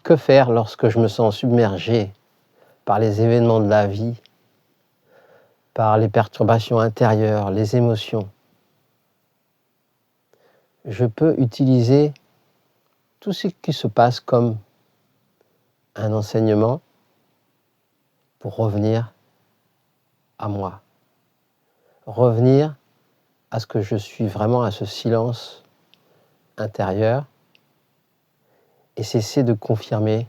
Que faire lorsque je me sens submergé par les événements de la vie, par les perturbations intérieures, les émotions? Je peux utiliser tout ce qui se passe comme un enseignement pour revenir à moi, revenir à ce que je suis vraiment, à ce silence intérieur, et cesser de confirmer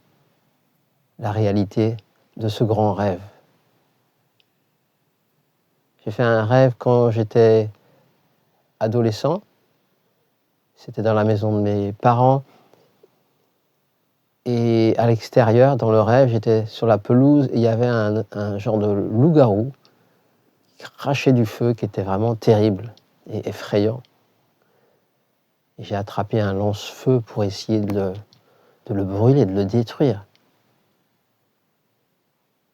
la réalité de ce grand rêve. J'ai fait un rêve quand j'étais adolescent, c'était dans la maison de mes parents, et à l'extérieur, dans le rêve, j'étais sur la pelouse et il y avait un genre de loup-garou qui crachait du feu, qui était vraiment terrible et effrayant. Et j'ai attrapé un lance-feu pour essayer de le brûler, de le détruire.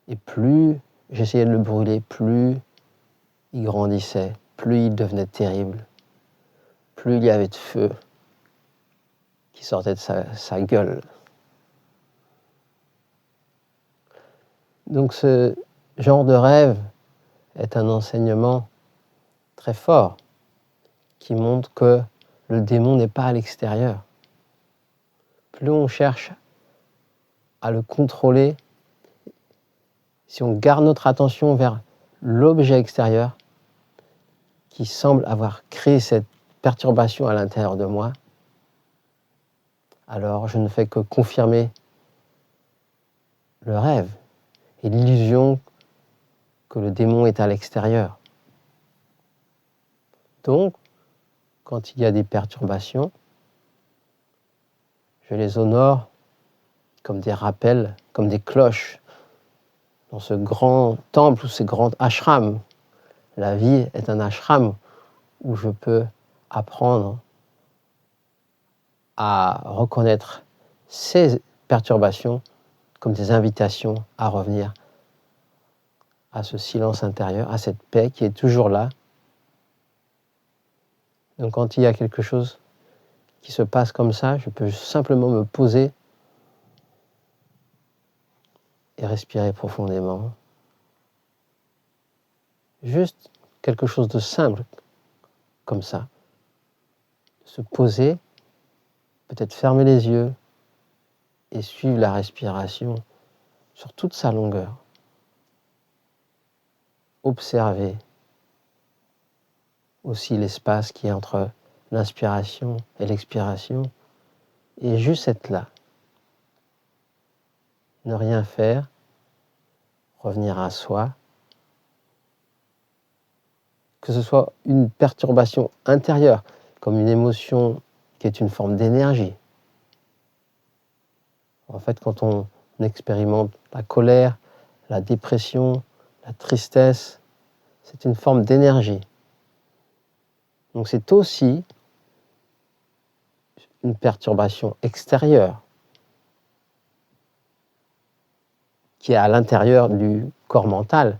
Et plus j'essayais de le brûler, plus il grandissait, plus il devenait terrible, plus il y avait de feu qui sortait de sa gueule. Donc ce genre de rêve est un enseignement très fort qui montre que le démon n'est pas à l'extérieur. Plus on cherche à le contrôler, si on garde notre attention vers l'objet extérieur qui semble avoir créé cette perturbation à l'intérieur de moi, alors je ne fais que confirmer le rêve et l'illusion que le démon est à l'extérieur. Donc, quand il y a des perturbations, je les honore comme des rappels, comme des cloches dans ce grand temple ou ces grands ashrams. La vie est un ashram où je peux apprendre à reconnaître ces perturbations comme des invitations à revenir à ce silence intérieur, à cette paix qui est toujours là. Donc quand il y a quelque chose qui se passe comme ça, je peux simplement me poser et respirer profondément. Juste quelque chose de simple comme ça. Se poser, peut-être fermer les yeux et suivre la respiration sur toute sa longueur. Observer aussi l'espace qui est entre l'inspiration et l'expiration et juste être là. Ne rien faire, revenir à soi. Que ce soit une perturbation intérieure, comme une émotion qui est une forme d'énergie. En fait, quand on expérimente la colère, la dépression, la tristesse, c'est une forme d'énergie. Donc c'est aussi une perturbation extérieure qui est à l'intérieur du corps mental,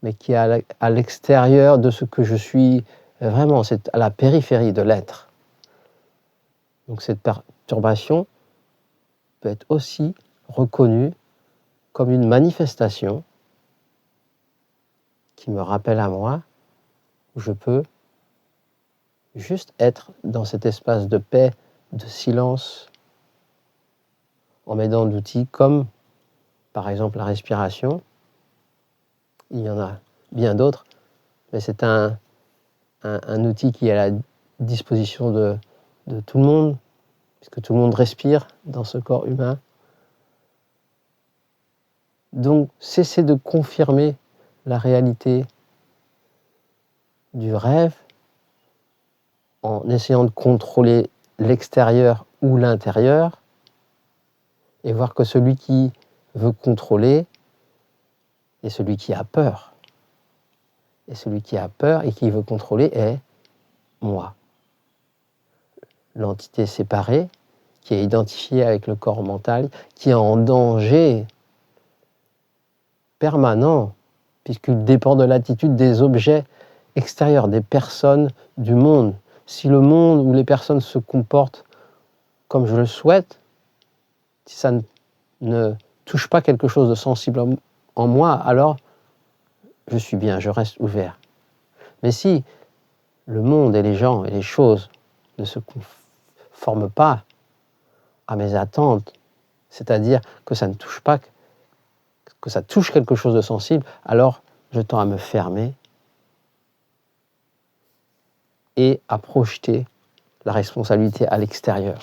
mais qui est à l'extérieur de ce que je suis vraiment, c'est à la périphérie de l'être. Donc cette perturbation peut être aussi reconnue comme une manifestation qui me rappelle à moi où je peux juste être dans cet espace de paix, de silence, en m'aidant d'outils comme, par exemple, la respiration. Il y en a bien d'autres, mais c'est un outil qui est à la disposition de tout le monde, puisque tout le monde respire dans ce corps humain. Donc, cessez de confirmer la réalité du rêve en essayant de contrôler l'extérieur ou l'intérieur, et voir que celui qui veut contrôler est celui qui a peur. Et celui qui a peur et qui veut contrôler est moi. L'entité séparée, qui est identifiée avec le corps mental, qui est en danger permanent, puisqu'il dépend de l'attitude des objets extérieurs, des personnes, du monde. Si le monde ou les personnes se comportent comme je le souhaite, Si ça ne touche pas quelque chose de sensible en moi, alors je suis bien, je reste ouvert. Mais si le monde et les gens et les choses ne se conforment pas à mes attentes, c'est-à-dire que ça ne touche pas, que ça touche quelque chose de sensible, alors je tends à me fermer et à projeter la responsabilité à l'extérieur.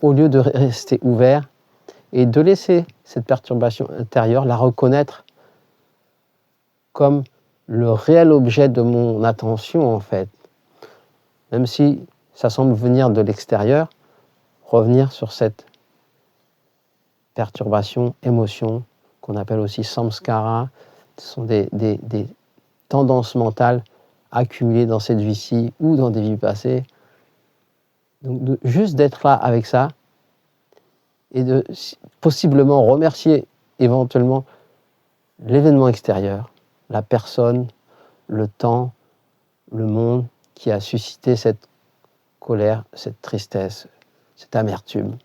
Au lieu de rester ouvert et de laisser cette perturbation intérieure, la reconnaître comme le réel objet de mon attention en fait. Même si ça semble venir de l'extérieur, revenir sur cette perturbation, émotion, qu'on appelle aussi samskara, ce sont des tendances mentales accumulées dans cette vie-ci ou dans des vies passées. Donc juste d'être là avec ça et de possiblement remercier éventuellement l'événement extérieur, la personne, le temps, le monde qui a suscité cette colère, cette tristesse, cette amertume.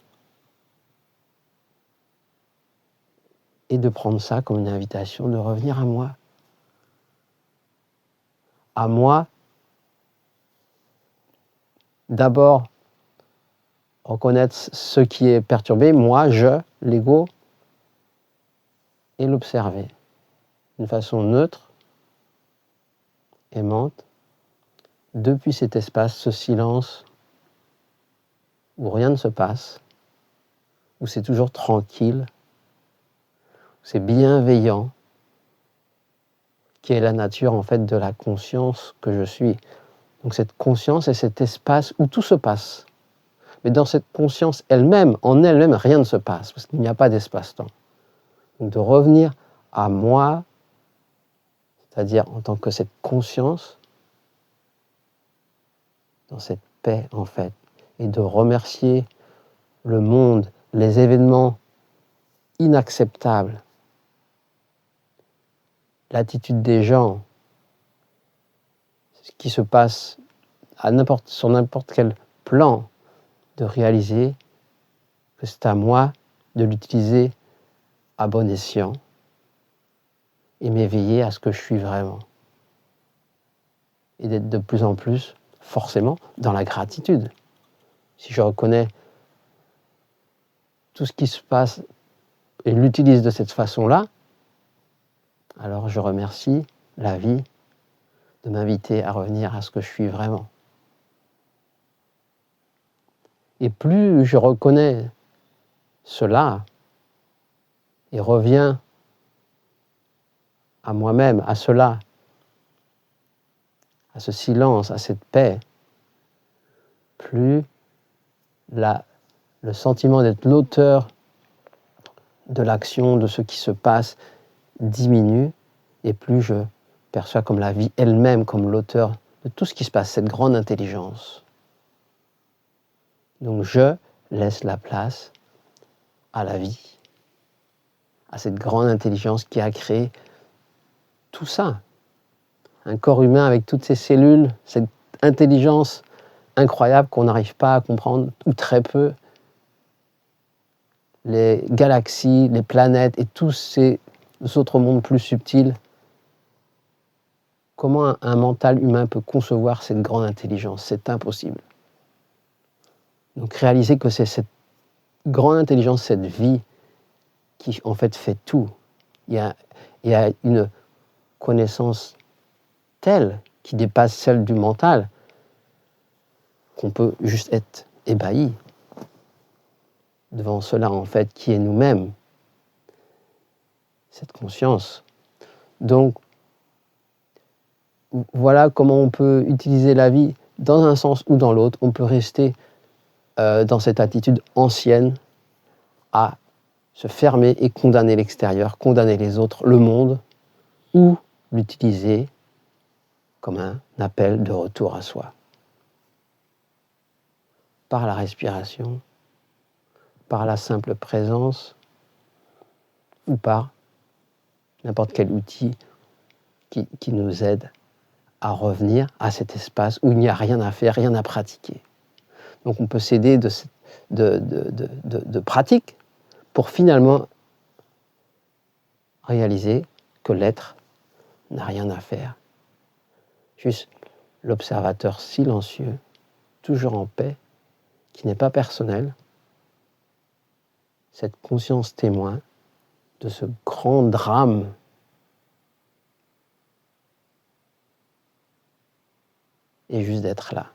Et de prendre ça comme une invitation de revenir à moi. À moi, d'abord, reconnaître ce qui est perturbé, moi, je, l'ego, et l'observer d'une façon neutre, aimante, depuis cet espace, ce silence, où rien ne se passe, où c'est toujours tranquille, où c'est bienveillant, qui est la nature en fait de la conscience que je suis. Donc cette conscience est cet espace où tout se passe. Mais dans cette conscience elle-même, en elle-même, rien ne se passe, parce qu'il n'y a pas d'espace-temps. Donc de revenir à moi, c'est-à-dire en tant que cette conscience, dans cette paix en fait, et de remercier le monde, les événements inacceptables, l'attitude des gens, ce qui se passe sur n'importe quel plan, de réaliser que c'est à moi de l'utiliser à bon escient et m'éveiller à ce que je suis vraiment. Et d'être de plus en plus, forcément, dans la gratitude. Si je reconnais tout ce qui se passe et l'utilise de cette façon-là, alors je remercie la vie de m'inviter à revenir à ce que je suis vraiment. Et plus je reconnais cela et reviens à moi-même, à cela, à ce silence, à cette paix, plus le sentiment d'être l'auteur de l'action, de ce qui se passe, diminue, et plus je perçois comme la vie elle-même, comme l'auteur de tout ce qui se passe, cette grande intelligence. Donc je laisse la place à la vie, à cette grande intelligence qui a créé tout ça. Un corps humain avec toutes ces cellules, cette intelligence incroyable qu'on n'arrive pas à comprendre, ou très peu, les galaxies, les planètes et tous ces autres mondes plus subtils. Comment un mental humain peut concevoir cette grande intelligence? C'est impossible. Donc réaliser que c'est cette grande intelligence, cette vie, qui en fait fait tout. Il y a une connaissance telle qui dépasse celle du mental qu'on peut juste être ébahi devant cela en fait qui est nous-mêmes, cette conscience. Donc voilà comment on peut utiliser la vie dans un sens ou dans l'autre. On peut rester dans cette attitude ancienne à se fermer et condamner l'extérieur, condamner les autres, le monde, ou l'utiliser comme un appel de retour à soi. Par la respiration, par la simple présence, ou par n'importe quel outil qui nous aide à revenir à cet espace où il n'y a rien à faire, rien à pratiquer. Donc on peut s'aider de de pratique pour finalement réaliser que l'être n'a rien à faire. Juste l'observateur silencieux, toujours en paix, qui n'est pas personnel, cette conscience témoin de ce grand drame et juste d'être là.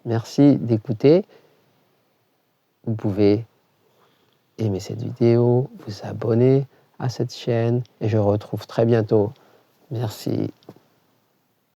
Merci d'écouter. Vous pouvez aimer cette vidéo, vous abonner à cette chaîne et je vous retrouve très bientôt. Merci.